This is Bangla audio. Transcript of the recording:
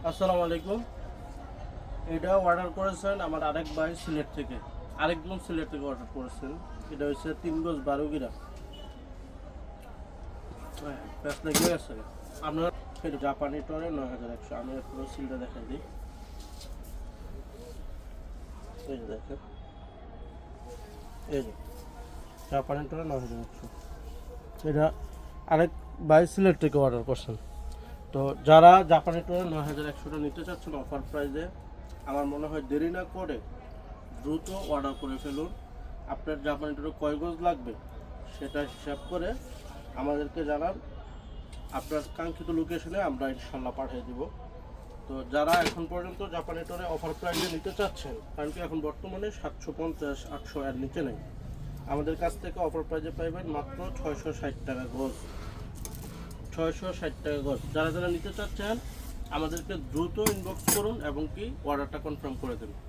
আসসালামু আলাইকুম। এটা অর্ডার করেছেন আমার আরেক ভাই সিলেট থেকে, আরেকজন সিলেট থেকে অর্ডার করেছেন। এটা হচ্ছে 3 গজ 12 গিরা। হ্যাঁ, প্যাস লেগে গেছে। আপনার এটা জাপানি টরে 9100। আমি পুরো সিলটা দেখাই দিই। এই যে দেখেন, এই যে জাপানি টরে 9100। এটা আরেক ভাই সিলেট থেকে অর্ডার করছেন। তো যারা জাপানি টরে 9100টা নিতে চাচ্ছেন অফার প্রাইসে, আমার মনে হয় দেরি না করে দ্রুত অর্ডার করে ফেলুন। আপনার জাপানিটা কয় গজ লাগবে সেটা হিসাব করে আমাদেরকে জানান। আপনার কাঙ্ক্ষিত লোকেশনে আমরা ইনশাল্লাহ পাঠিয়ে দিব। তো যারা এখন পর্যন্ত জাপানি টোরে অফার প্রাইসে নিতে চাচ্ছেন, কারণ কি এখন বর্তমানে 750-800 এর নিচে নেই, আমাদের কাছ থেকে অফার প্রাইসে পাইবেন মাত্র 660 টাকা গজ। 660 টাকা গজ। যারা যারা নিতে চাচ্ছেন আমাদেরকে দ্রুত ইনবক্স করুন এবং কি অর্ডারটা কনফার্ম করে দেবেন।